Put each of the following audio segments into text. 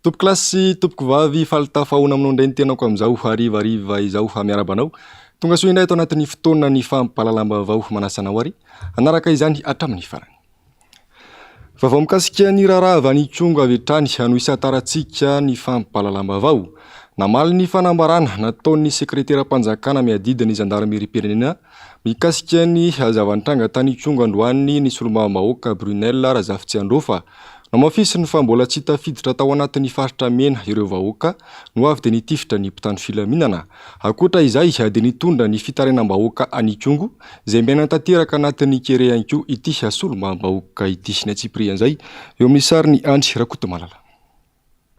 Tompoko klasy, tompoko vavy, falitafahoana aminao indray ny tenako amin'izao harivariva izao miarabanao. Tonga soa indray ato anatin'ny fotoana ny fampahalalam-baovao manasanao ary. Anaraka izany hatramin'ny farany. Vaovao mikasika ny raharaha avy any Tsonga avy hatrany hano isan-tarantsika ny fampahalalam-baovao. Namaly ny fanambarana nataon'ny sekretera-panjakana miadidina ny zandarmeri-pirenena mikasika ny hazavanitranga tany Tsonga androany ny solombavambahoaka Brunel Razafy Androfa. Namafisy ny fa mbola tsy tafiditra tao anatin'ny faritra mena ireo vahoaka no avy dia nitifitra ny mpitandro filaminana. Akoatra izay dia nitondra ny fitarenam-bahoaka any Tsongo izay miaina tanteraka anatin'ny kere anko ity solombavambahoaka ity sy ny atsiprian'izay eo amin'ny sary ny Andry Rakotomalala.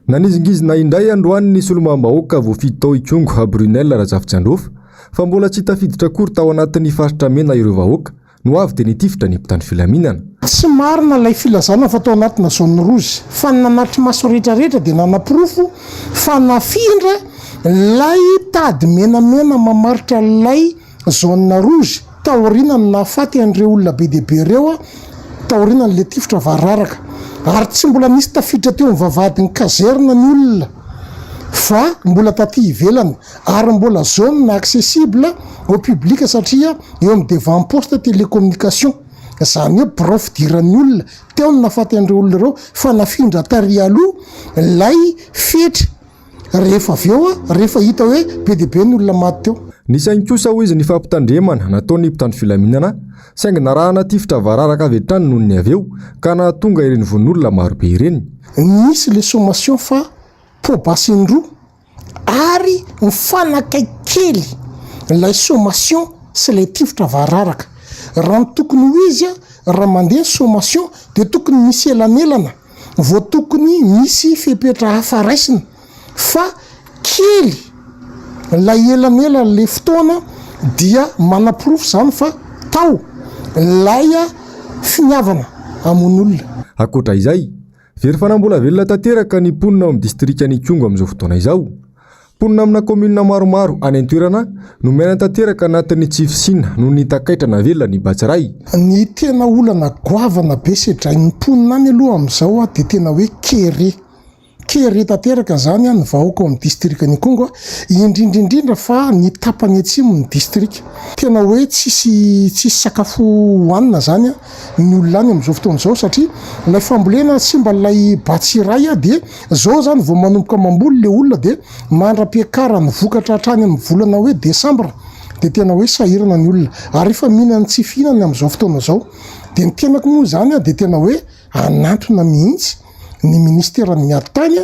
Nanizingizina indray androany ny solombavambahoaka voafito tao Tsongo Brunel Razafy Androfa fa mbola tsy tafiditra kory tao anatin'ny faritra mena ireo vahoaka no avy dia nitifitra ny mpitandro filaminana. Tsy marina ilay filazana fa tao anatina zone rouge fa nanatry maso rehetrarehetra dia nanapirofo fa nafindra lay tady menamena mamaritra lay zone rouge taoriana ny nahafaty an'ireo olona be dia be ireo taoriana n'ilay tifitra vararaka ary tsy mbola nisy tafiditra teo mivavahadin'ny kazerina ny olona fa mbola taty ivelany ary mbola zone na accessible au public satria eo amin'ny devant poste télécommunication zany hoe birao fidiran'ny olona teo ny nahafaty an'ireo olona ireo fa nafindra tary aloha lay fetra rehefa avy eo rehefa hita hoe be dia be ny olona maty teo. Nisy ihany kosa hoy izy ny fampitandremana nataon'ny mpitandro filaminana saingy narahana tifitra vararaka avy hatrany noho ny avy eo ka nahatonga ireny vonin'olona marobe ireny. Nisy le sommation fa probasiny roa ary mifanakaikely lay sommation sy lay tifitra vararaka. Raha ny tokony ho izy raha mandeha sommation dia tokony misy elanelana vao tokony misy fepetra hafa raisina fa kely lay elanelana le fotoana dia manapirofo zany fa tao laya finiavana amon'olona. Akoatra izay very fanambola velona tanteraka ny mponina ao amin'ny distrikany Tsongo amin'izao fotoana izao. Mponina amina komina maromaro any an-toerana no miaina tanteraka anatin'ny tsy fisina no ny takaitrana velona ny Batsiray. Ny tena olana goavana be sedrain'ny mponina any aloha amin'izao dia tena hoe kere tanteraka zany ny vahoaka ao amin'ny distrikany Kongo indrindrindrindra fa ny tapany atsimo ny distrika tena hoe tsisy sakafo hohanina zany ny olona any amin'izao fotoana izao satria ilay fambolena sy mba ilay Batsiray dia zao zany vao manomboka mamboly le olona dia mandra-piakara ny vokatra hatrany amin'ny volana hoe Desambra dia tena hoe sahirana ny olona ary efa mihinana tsy fihinana amin'izao fotoana izao dia ny tenako moa zany dia tena hoe anatona mihitsy ny ministeran'ny aditany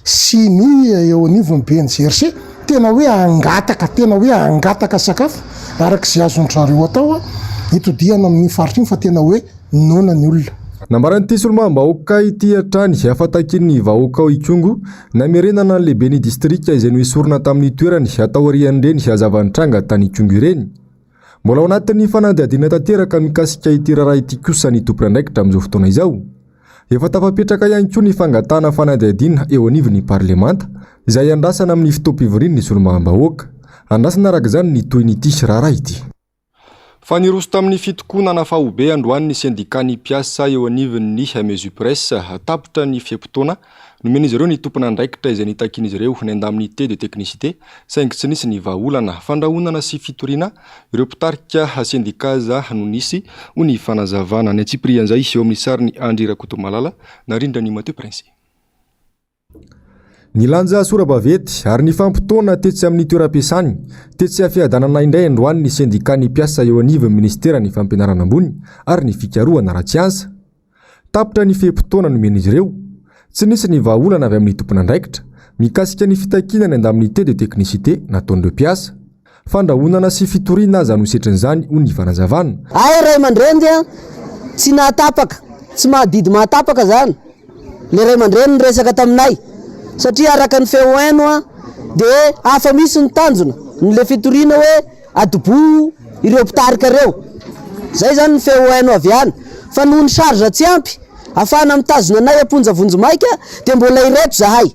sy ny eo anivon'ny BNGRC tena hoe angataka sakafo arak'izay azony zareo atao hitodiana amin'ny faritra iny fa tena hoe nona ny olona. Nambaran'ity solombavambahoaka ity hatrany afatakin'ny vahoaka ao Tsongo namerenana ny lehibe ny distrika izay no esorina tamin'ny toerany atao arian'ireny hazavanitranga tany Tsongo ireny. Mbola ao anatin'ny fanadihadiana tanteraka mikasika ity raharaha ity kosa ny tompony andraikitra amin'izao fotoana izao. Efa tafapetraka ihany koa ny fangatana fanadihadiana eo anivon'ny parlemanta izay andrasana amin'ny fitoam-pivoriany ny solombavambahoaka. Andrasana araka izany ny toy n'ity raharaha ity. Fa niroso tamin'ny fitokoana nafahobe androany ny sendikany mpiasa eo anivon'ny Mesupress tapitra ny fiam-potoana nomen'izy ireo ny tompona andraikitra izay nitakin'izy ireo ny indemnité de technicité saingy tsy nisy ny vahaolana fandrahonana sy fitoriana ireo mpitarika sendikaza no nisy ho ny fanazavana ny atsiprian'izay eo amin'ny sary ny Andry Rakotomalala narindra ny Mateo Prince. Nilanja sora-bavety ary ny fampitoana tetsy amin'ny toeram-piasany tetsy afiadanana indray androany ny sendikany mpiasa eo anivon'ny ministera ny fampianarana ambony ary ny fikarohana ara-tsiansa. Tapitra ny fiam-potoana nomen'izy ireo tsy nisy ny vahaolana avy amin'ny tompona andraikitra mikasika ny fitakiana ny indemnité de technicité nataon'ireo mpiasa fandrahonana sy fitoriana aza no setrin'izany ho ny fanazavana. Ay ray aman-dreny dia tsy nahatapaka tsy mahadidy mahatapaka zany le ray aman-dreny niresaka taminay satria araka ny feohaino dia hafa misy ny tanjona nyle fitoriana hoe adobo ireo mpitarika reo zay zany ny feohaino avy any fa noho ny sarza tsy ampy afana mitazona anay amponja vonjomaika dia mbola ireto zahay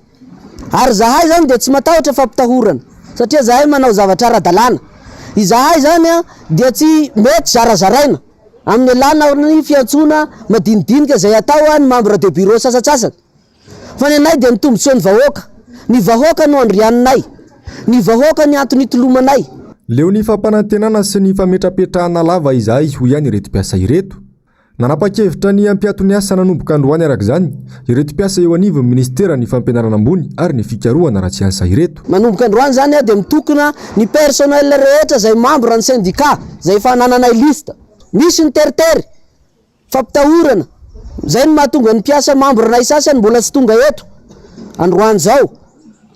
ary zahay zany dia tsy matahotra fampitahorana satria zahay manao zavatra ara-dalàna izahay zany dia tsy mety zarazaraina amin'ny alàna ny fiantsoana madinidinika izay atao ny membre de bureau sasatsasaka fa ny anay dia nitombontsoa ny vahoaka, ny vahoaka no andrianinay, ny vahoaka ny antony tolomanay. Leo ny fampanantenana sy ny fametrapetrahana lava izahay ho ihany ireto mpiasa ireto. Nanapa-kevitra ny ampiatony asa nanomboka androany araka izany ireto mpiasa eo anivon'ny ministera ny fampianarana ambony ary ny fikarohana ratsy ansa ireto. Manomboka androany zany dia mitokona ny personnel rehetra izay membre ny syndicat izay efa nananay lista. Misy ny teritery fampitahorana, izay no mahatonga ny mpiasa membre nay sasany mbola tsy tonga eto androany zao.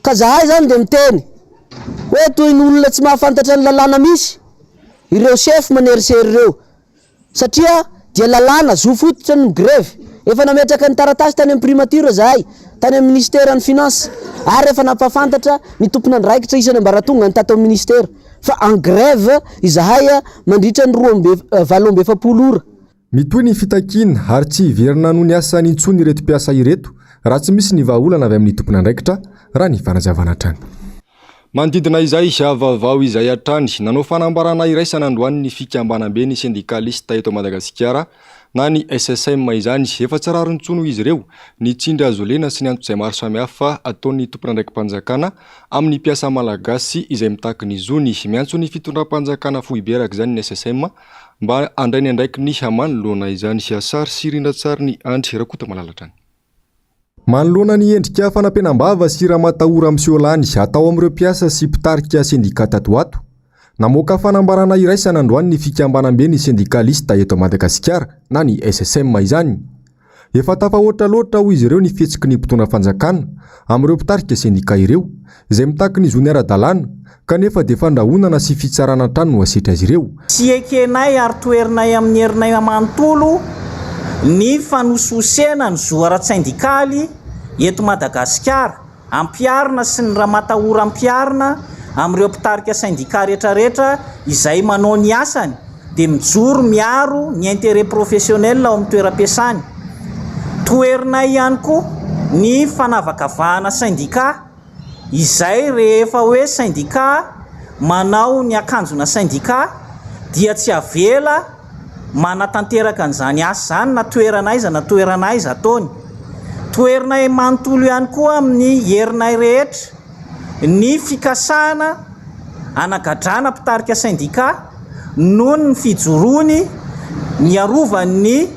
Ka zahay zany dia miteny hoe toy ny olona tsy mahafantatra ny lalàna misy ireo chef maneriseri ireo, satria dia lalàna zo fototra ny grève. Efa nametraka ny taratasy tany amin'ny primature zahay, tany amin'ny ministère ny finance, ary efa nampafantatra ny tompon'andraikitra isany ambaratonga ny tato amin'ny ministère fa en grève izahay mandritra ny 27 ora. Mitoy ny fitakiana ary tsy hiverina noho ny asa nintsony ireto mpiasa ireto raha tsy misy ny vahaolana avy amin'ny tompon'andraikitra raha ny fanazavana hatrany. Manodidina izay vaovao izay hatrany nanao fanambarana iraisana androany ny fikambanam-be ny syndikalista eto Madagasikara na ny SSM izany. Efa tsy rariny tsono izy ireo ny tsindry azolena sy ny antony izay maro samihafa ataon'ny tompon'andraiki-panjakana amin'ny mpiasa malagasy izay mitaky ny zony. Miantso ny fitondram-panjakana fohy beraka izany ny SSM mba andray ny andraiky ny hamanilona izany siasary sy rindratsary ny Andry Rakota Malalatrany. Manoloana ny endrika fanampenam-bava sy raha-matahora misiolany atao amin'ireo mpiasa sy mpitarika sindika tatoato. Namoaka fanambarana iraisana androany ny fikambanam-be ny syndikalista eto Madagasikara na ny SSM izany. Efa tafahoatra loatra ho izy ireo ny fihetsiky ny mpitondra fanjakana amin'ireo mpitarika sindika ireo izay mitaky ny zony ara-dalàna kanefa dia fandrahonana sy fitsarana trano no asitra azy ireo. Sy ekenay ary toerinay amin'ny herinay amanontolo ny fanososena ny zo ara-tsindikaly eto Madagasikara, ampiarina sy ny raha matahora ampiarina amin'ireo mpitarika sindika rehetrarehetra izay manao ny asany dia mijoro miaro ny intérêt professionnel ao amin'ny toeram-piasany. Toerinay ihany koa ny fanavakavahana sindika izay rehefa hoe sindika manao ny akanjona sindika dia tsy avela manatanteraka an'izany asa zany na toeranaiza na toeranaiza ataony. Toerinay manontolo ihany koa amin'ny herinay rehetra ny fikasana anagadrana mpitarika sindika noho ny fijoroany ny arovan'ny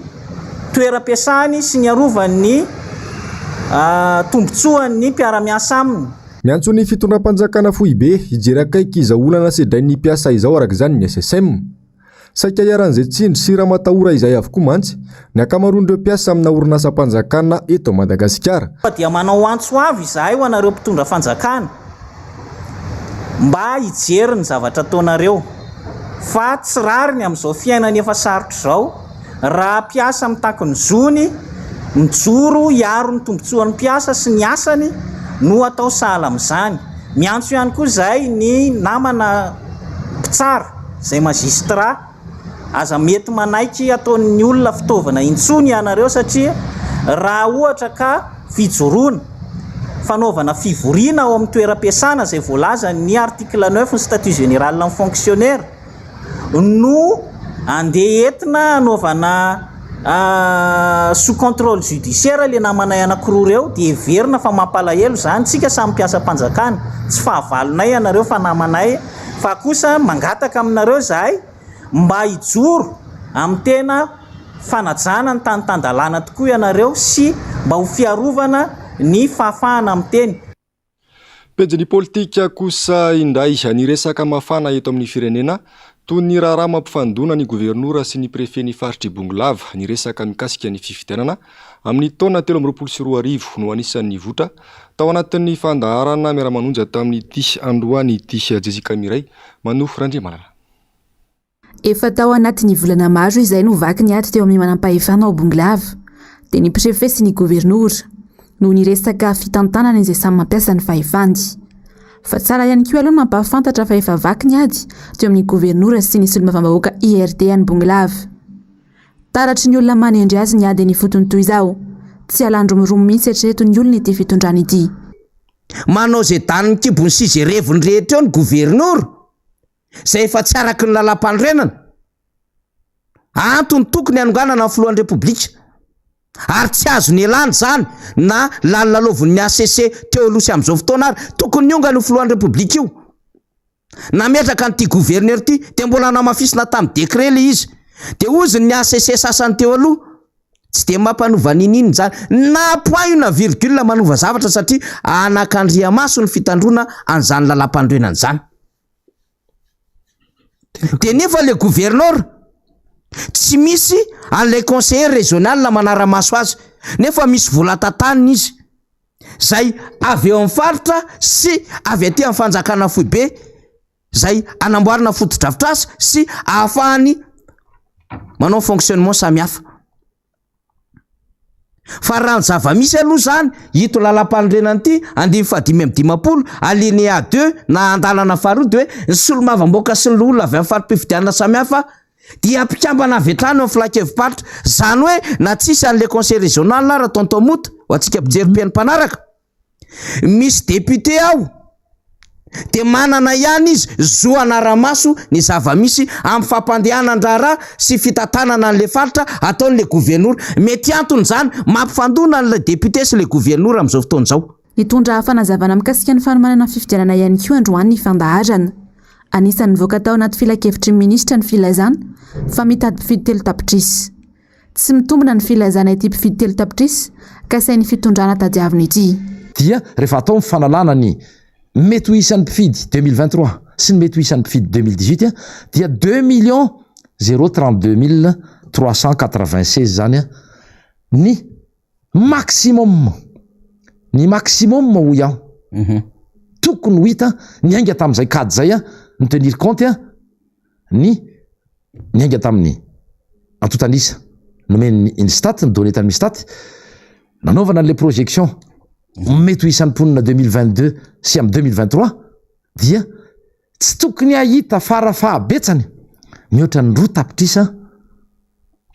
toeram-piasany sy ny arovan'ny tombotsoan'ny mpiara-miasa aminy. Miantso ny fitondram-panjakana fohy be hijery akaiky izao olana sedrain'ny mpiasa izao araka izany ny SSM. Saika iaran'izay tsindry sy raha-matahora izay avokoa mantsy ny akamaroan'ireo mpiasa amina orinasa-panjakana eto Madagasikara. Dia manao antso avy izahay ho anareo mpitondra fanjakana mba hijery ny zavatra ataonareo fa tsy rariny amin'izao fiainana efa sarotra izao raha mpiasa mitaky ny zony mijoro hiaro ny tombotsoan'ny mpiasa sy ny asany no atao sahala amin'izany. Miantso ihany koa izahay ny namana mpitsara izay magistrat aza mety manaiky ataon'ny olona fitaovana intsony ianareo satria raha ohatra ka fijoroana fanaovana fivoriana ao amin'ny toeram-piasana izay voalaza ny article 9 ny statut général ny fonctionnaire no andeha entina anaovana sous contrôle judiciaire le namanay anankiroa ireo dia heverina fa mampalahelo zany tsika samy mpiasa-panjakana. Tsy fahavalonay ianareo fa namanay fa kosa mangataka aminareo zahay mba hijoro amin'ny tena fanajana ny tany-tandalàna tokoa ianareo sy mba ho fiarovana ny fahafahana amin'ny teny. Pejiny politika kosa indray ny resaka mafana eto amin'ny firenena toy ny raharaha mampifandona ny gouvernoura sy ny préfet ny faritry Bongolava ny resaka mikasika ny fifidianana amin'ny taona 2024 no anisan'ny votra tao anatin'ny fandaharana miara-manonja tamin'ity androany ity Jessica Miray manofo Randria Malala. Efa tao anatin'ny volana maro izay no vaky ny ato teo amin'ny manam-pahefana ao Bongolava dia ny préfet sy ny gouvernoura no ny resaka fitantanana izay samy mampiasa ny fahefandy. Fa tsara ihany koa aloha mampahafantatra fa efa vaky ny ady teo amin'ny gouvernoura sy ny solombavambahoaka IRD any Bongolava. Taratry ny olona manendry azy ny ady ny fotony toy izao, tsy halandromiromo mihitsy hatreto ny olona ity fitondrana ity. Manao zay daniny kibony sy zay revony rehetra eo ny gouvernoura zay efa tsy araky ny lalam-panorenana antony tokony anonganana amin'ny filohan'ny repoblika ary tsy azo ny elany zany na lalina lovon'ny ACC teo aloha sy am'izao fotoana ary tokony niongany ho filohan'ny repoblika io. Nametraka an'ity gouverneur ty de mbola namafisina tamin'ny décret le izy de oziny ny ACC sasany teo aloha tsy de mampanova nininy zany na point na virgule manova zavatra satria anakandria maso ny fitandrona an'izany lalam-pandroenany zany. De nefa le gouverneur tsy misy an'ilay conseiller régional na manara-maso azy nefa misy vola tataniny izy zay avy eo amin'ny faritra sy avy aty amin'ny fanjakana foibe zay anamboarana foto-drafitr'asa sy ahafahany manao fonctionnement samihafa. Fa raha ny zava-misy aloha zany hito lalam-pandroenany ity 5-5 alinéa 2 na andalana faharoa de hoe ny solomavam-boaka sy ny olona avy amin'ny farim-pifidianana samihafa dia mpikambana avy hatrany amin'ny filakevim-paritra zany hoe na tsisy an'le conseil régional na raha tonton Mota ho antsika mpijerim-pian'ny mpanaraka misy député ao de manana ihany izy zo anara-maso ny zava-misy amin'ny fampandehanan-draharaha sy fitantanana an'le faritra ataon'le gouverneur mety antony zany mampifandona an'le député sy le gouverneur amin'izao fotoana izao. Nitondra fanazavana mikasika ny fanomanana fifidianana ihany koa androany ny fandahazana. Anisan'ny nivoaka tao anaty filakevitry minisitra ny filazana fa mitady mpifidy telo tapitrisa. Tsy mitombona ny filazana ity mpifidy telo tapitrisa ka sain'ny fitondrana tadiavina ity. Dia rehefa atao ny fanalana ny mety ho isan'ny mpifidy 2023 sy ny mety ho isan'ny mpifidy 2018 dia 2 032 386 zany ny maximum ho iaho tokony ho hita niainga tamin'izay kady zay ny tenir compte ny niainga tamin'ny antotanisa nomeny Instat ny donné tany Instat nanaovana le projection mety ho isan'ny mponina 2022 sy amin'ny 2023 dia tsy tokony ahita farafahabetsany mihoatra ny 2 tapitrisa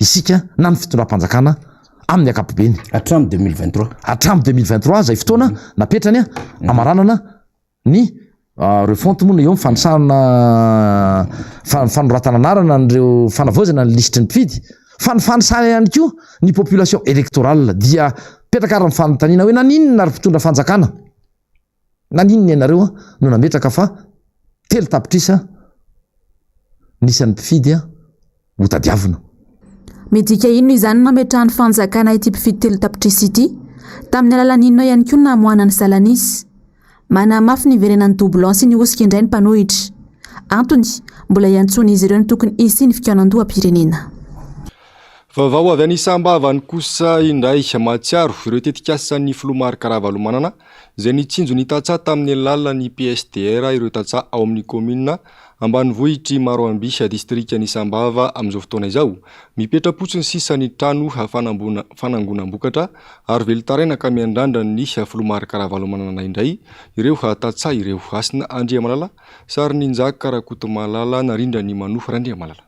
isika na ny fitondram-panjakana amin'ny akapobeny hatramin'ny 2023 zay fotoana napetrany amaranana ny refonte moa eo mifanisana fanoratana anarana nireo fanavozana ny listry ny mpifidy fa ny fanisana ihany koa ny population électorale dia petakara amin'ny fanontaniana hoe naninona ary mpitondra fanjakana naninona ianareo no nametraka fa telo tapitrisa nisan'ny mpifidy ho tadiavina. Medika ino izany nametrahany fanjakana ity mpifidy telo tapitrisa ity tamin'ny alalan'inona ihany koa namoana ny salanisy. Manamafy ny verenan'ny doublon sy ny osika indray ny mpanohitra. Antony mbola iantsony izy ireo ny tokony hisy ny fikaonan-doham-pirenena. Vaovao avy any Sambava kosa indray mahatsiaro ireo tetikasan'ny Filomary Karavalomanana izay nitsinjo ny tatsa tamin'ny alalan'ny PSDR ireo tatsa ao amin'ny commune Ambanivohitry Maroambisa distrikan'ny Sambava amin'izao fotoana izao mipetrapotsiny sisa ny trano fanangonam-bokatra ary velitaraina ka miandrandra ny Filomary Karavalomanana indray ireo tatsa ireo Asina Andriamalala sary ninjaka Rakotomalala narindra ny Manofy Andriamalala.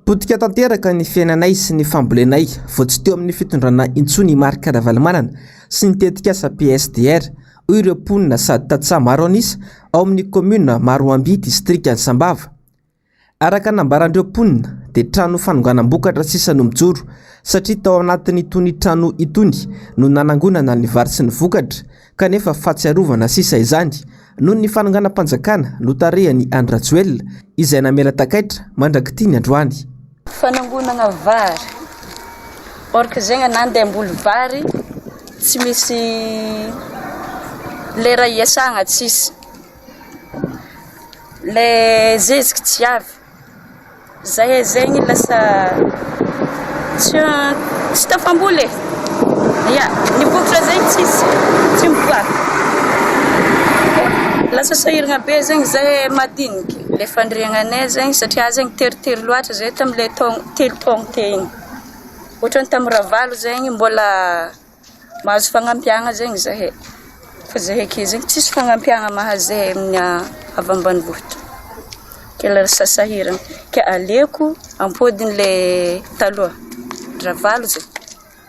Potika tanteraka ny fiainanay sy ny fambolenay voatsy teo amin'ny fitondrana intsony Mary Karavalomanana sy ny tetikasa PSDR ireo mponina sady tatsa maro anisa ao amin'ny commune Maroamby distrikany Sambava. Araka nambarandreo mponina dia trano fanonganam-bokatra sisa no mijoro satria tao anatin'ny itony trano itony no nanangonana ny vary sy ny vokatra kanefa fahatsiarovana sisa izany noho ny fanonganam-panjakana no tarehany Andrajoel izay namela takaitra mandrakitiny androany. Fanangonana vary orka zegny nandeha ambolo vary tsy misy lera iasagna tsisy le zeziky tsy avy zay zegny lasa tsy tafamboly ya ny vokatra zegny tsisy tsy miboaka lasa sahiragna be zegny zay madiniky le fandriagnanay zegny satria zegny teritery loatra zay tam'le telo taogno tegny ohatrany tamin'ny Ravalo zegny mbola mahazo fagnampiagna zegny zahay fa zahay ke zegny tsisy fagnampiagna mahazahay amin'ny avy Ambanivohitra ke lasa sahiragna ke aleko ampodin'le taloha Ravalo zegny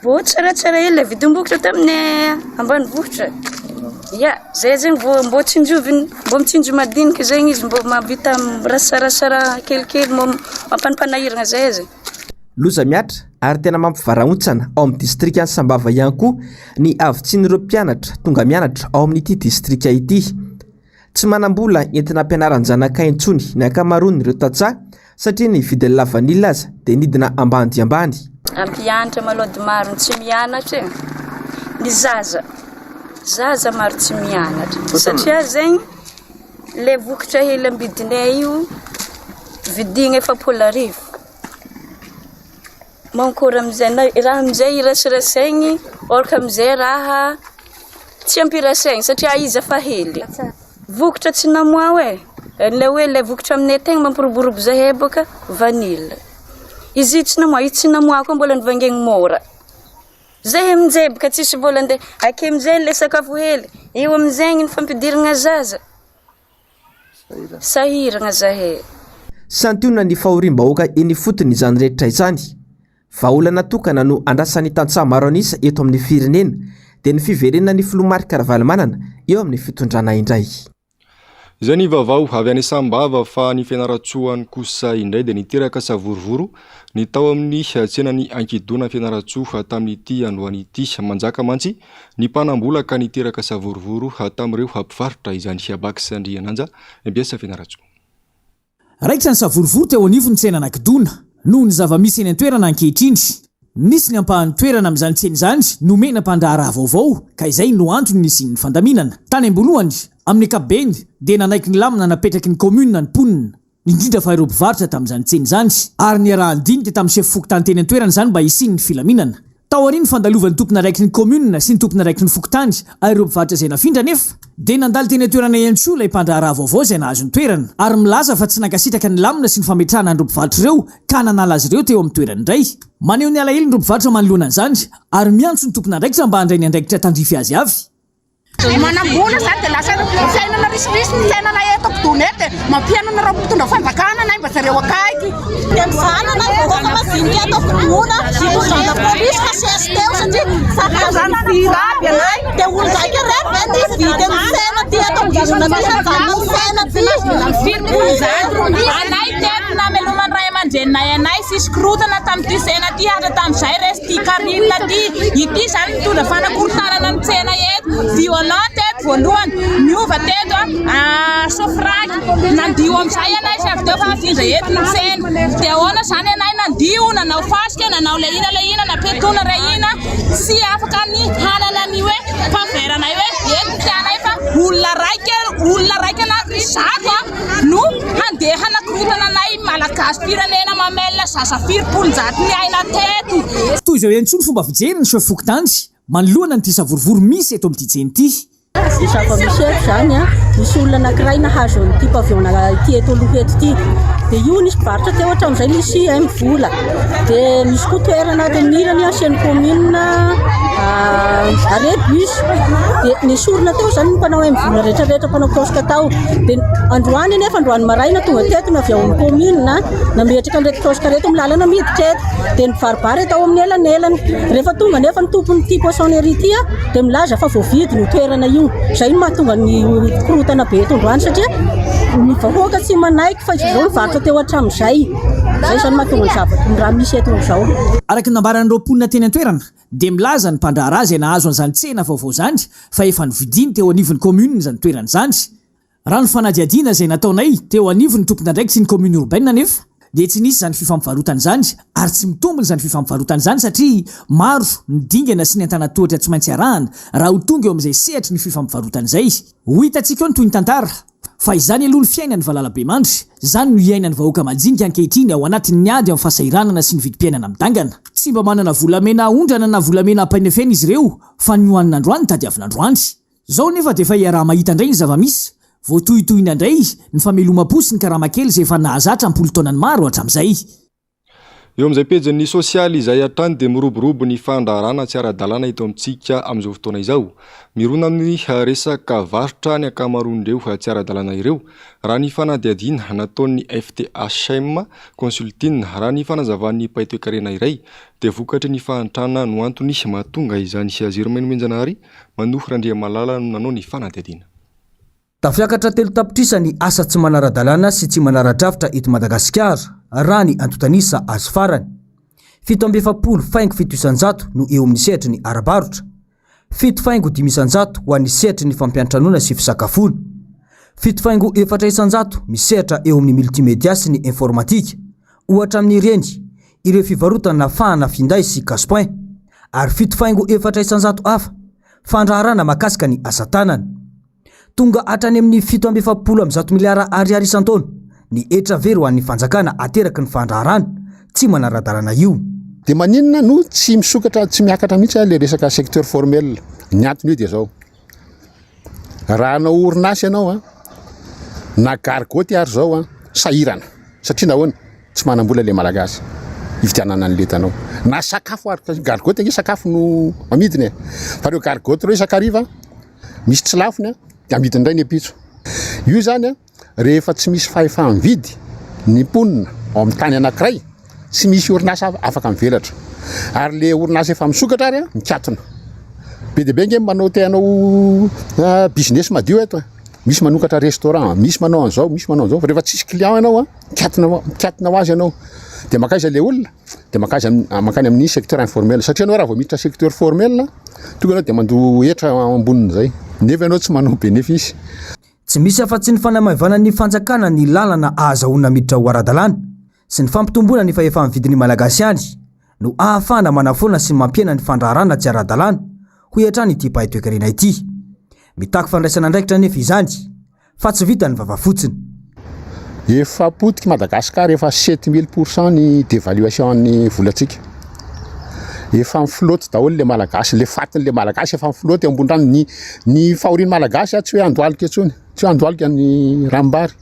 mbo tsaratsara hely le vidim-bokatra tamin'ny Ambanivohitra. Ya, zay zegny mbo tsinjoviny, mbo mitsinjo madinika zegny izy mbo mahavita rasarasara kelikely mampanipanairana zay zegny. loza miatra ary tena mampivarahontsana ao amin'ny distrika Sambava ihany koa ny avitsian'ireo mpianatra tonga mianatra ao amin'ity distrika ity. Tsy manam-bola entina ampianaran'ny zanakay intsony ny ankamaroany ireo tantsaha satria ny vidin'ny lavanila aza dia nidina ambany dia ambany. Ampianatra malody maro tsy mianatra ny zaza maro tsy mianatra satria zegny le vokatra hely ambidinay io vidigna 700,000 mankora amizay raha amizay irasirasaigny oraka amizay raha tsy ampirasaigny satria izy afa hely vokatra tsy namoa le hoe le vokatra aminay tegna mampiroborobo zahay boka vanille izy tsy namoa izy tsy namoa koa mbola nivangegny mora zahay amizay boka tsisy vola andeha ake amizay le sakafo hely io amizay ny fampidirana zaza sahiragna zahay. Santiona ny fahoriam-bahoaka eny fotony izany rehetra izany. Vahaolana tokana no andrasan'ny tantsaha maro anisa eto amin'ny firenena dia ny fiverenana ny filomarika Ravalomanana eo amin'ny fitondrana indray. Izay ny vaovao avy any Sambava fa ny fianaratsoany kosa indray dia niteraka savorovoro ny tao amin'ny tsenany ankidona fianaratsoa tamin'ity androan'ity manjaka mantsy ny mpanambola ka niteraka savorovoro tamin'ireo hampivarotra izany hiabakisa andriananja biasa fianaratsoa. Raikitra ny savorovoro teo anivony tsenana ankidona noho ny zava-misy eny an-toerana ankehitriny. Nisy ny ampahan'ny toerana amin'izany tsena izany nomena mpandraharaha vaovao ka izay no antony nisian'ny fandaminana. Tany ambolohany amin'ny ankapobeny dia nanaiky ny lamina napetraky ny komuna ny mponina indrindra fa ireo mpivarotra tamin'izany tsena izany ary niarahan-dinika tamin'ny chef fokotany teny an-toerana izany mba hisiany ny filaminana. Tao aoriany fandalovan'ny tompona raiky ny komuna sy ny tompona raiky ny fokotany ary ireo mpivarotra izay nafindra nefa dia nandalo teny an-toerana ihany koa ilay mpandraharaha vaovao izay nahazo ny toerana ary milaza fa tsy nankasitraka ny lamina sy ny fametrahana an'ireo mpivarotra ireo ka nanala azy ireo teo amin'ny toerana indray. Maneho ny alahelo ny mpivarotra manoloana an'izany ary miantso ny tompona andraikitra mba handray ny andraikitra tandrify azy avy. Manambola zany dia lasa fiainana risirisy ny fiainana eto ampidona eto mampianana raha mpitondra fanjakana na mba zareo akaiky dia misanana vahoaka madinika eto ampidona hitondrana polisy ka sesteo satria sakazana firaby anay dia olondraika refa ny vidy amin'ny sena ty eto ampidona misanjany sena ty firy anay teto nameloman'ny ray aman-drenonay anay sisy korotana tamin'ity sena ty hatra tamin'izay resy ty karilina ty ity zany mitondra fanakorotanana ny tsena eto violent teto voalohany miova teto sofraky nandio amin'izay anay sy avy teo fa afindra eto ny tsena dia ahoana zany anay nandio nanao fasika nanao le ina napetona re ina sy afaka ny hanana ny hoe mpaveranay hoe eto tianay fa olona raika na zato no handeha hanakorotana anay malagasy firenena mamelona zaza 700 ny aina teto. Toy izao ihany koa ny fomba fijery ny chef fokotany manoloana n'ity savorovoro misy eto amin'ity tsena ity. Zava-misy eto zany misy olona anankiray nahazo an'ity paviona ity eto aloha eto ity dia io nisy mpivarotra teo hatramin'izay nisy vola dia misy koa toerana dia mirany asian'ny komuna arebus dia nisy olona teo zany mpanao vola rehetrarehetra mpanao kiosika tao dia androany nefa androany maraina tonga teto na avy ao amin'ny komuna nametraka an'ireto kiosika reto amin'ny lalana miditra eto dia ny baribary eto ao amin'ny elanelany rehefa tonga nefa ny tompon'ity poissonnerie ity dia milaza fa voavidy ny toerana io zay no mahatonga ny korotana be eto androany satria ny vahoaka tsy manaiky fa izao mivarotra teo hatramin'izay zay zany mahatonga ny zavatra ny raha misy eto amin'izao. Araka ny nambaran'ireo mponina teny an-toerana dia milaza ny mpandraharaha izay nahazo an'izany tsena vaovao zany fa efa nividiny teo anivon'ny komuna izany toerana izany. Raha ny fanadihadiana izay nataonay teo anivon'ny tompona ndraiky sy ny komuna urbaine nefa dia tsy nisy izany fifampivarotana izany ary tsy mitombona izany fifampivarotana izany satria maro ny dingana sy ny antanatohatra tsy maintsy arahana raha ho tonga eo amin'izay sehatry ny fifampivarotana izay. Ho hitantsika eo ny toy ny tantara fa izany aloha ny fiainany Valalabe mandry izany no iainany vahoaka majinika ankehitriny ao anatin'ny ady amin'ny fahasahiranana sy ny vidim-piainana midangana. Tsy mba manana volamena aondrana na volamena ampainefena izy ireo fa ny hoanina androany tadiavin'androany. Zao nefa dia efa iaraha mahita indray ny zava-misy voatohitohina indray ny fameloma-po sy ny karama-kely izay efa nahazatra ampolo taonany maro hatramin'izay. Eo amin'izay pejin'ny sosialy izay hatrany dia miroborobo ny fandraharana tsy ara-dalàna eto amintsika amin'izao fotoana izao. Mirona amin'ny resaka varotra ny ankamaroan'ireo tsy ara-dalàna ireo raha ny fanadihadiana nataon'ny FTHM Consulting raha ny fanazavan'ny paitoekarena iray dia vokatry ny fahantrana no antony mahatonga izany Aziro Menamenjanahary Manohy Randriamalala no nanao ny fanadihadiana. Tafiakatra telo tapitrisa ny asa tsy manara-dalàna sy tsy manara-drafitra eto Madagasikara raha ny Antotanisa azo farany. faingo fito isanjato no eo amin'ny sehatra ny arabarotra, 7 faingo 5 isanjato ho an'ny sehatra ny fampianatranona sy fisakafoana, 7 faingo 4 isanjato misehatra eo amin'ny multimédia sy ny informatika, ohatra amin'ireny ireo fivarotana fahana finday sy casse-point, ary 7 faingo 4 isanjato hafa fandraharana makasika ny asatanana. Tonga hatrany amin'ny 7.7 miliara ariary isan-taona ny etravery ho an'ny fanjakana ateraky ny fandraharana tsy manara-dalàna io. De maninona no tsy misokatra tsy miakatra mihitsy le resaka secteur formel. Ny antony io dia zao. Raha anao orinasy ianao na gargoty ary zao sahirana satria nahoana tsy manambola le malagasy ividianana an'le tanao. Na sakafo ary gargoty nge sakafo no amidiny. Fa reo gargoty reo isakariva misy tsy lafony dia amidiny indray ny epitso. Io zany rehefa tsy misy fahefa mividy ny ponina ao amin'ny tany anankiray tsy misy orinasa afaka mivelatra. Ary le orinasa efa misokatra ary mikatona. Be dia be nge manao tenao business madio eto. Misy manokatra restaurant, misy manao an'izao, misy manao an'izao. Rehefa tsisy client ianao mikatona ho azy ianao. Dia makaiza le olona dia makany amin'ny secteur informel satria anao raha vao miditra secteur formel tonga anao dia mandoa hetra ambonin'izay. Nefa ianao tsy manao bénéfice. Tsy misy afa-tsy ny fanamavana ny fanjakana ny lalana ahazahoana miditra ho ara-dalàna sy ny fampitomboana ny fahefa mividin'ny malagasy any no ahafahana manafoana sy mampiena ny fandraharana tsy ara-dalàna ho hiatrany ity paitoekarena ity. Mitaky fandraisana andraikitra nefa izany fa tsy vita ny vavafotsiny. Efa potika Madagasikara efa 7000% ny dévaluation ny volantsika. Efa miflotte daholo le malagasy, le fatiny le malagasy efa miflotte ambony rano ny fahorian'ny malagasy tsy hoe andohalika etsony, tsy hoe andohalika ny rambary.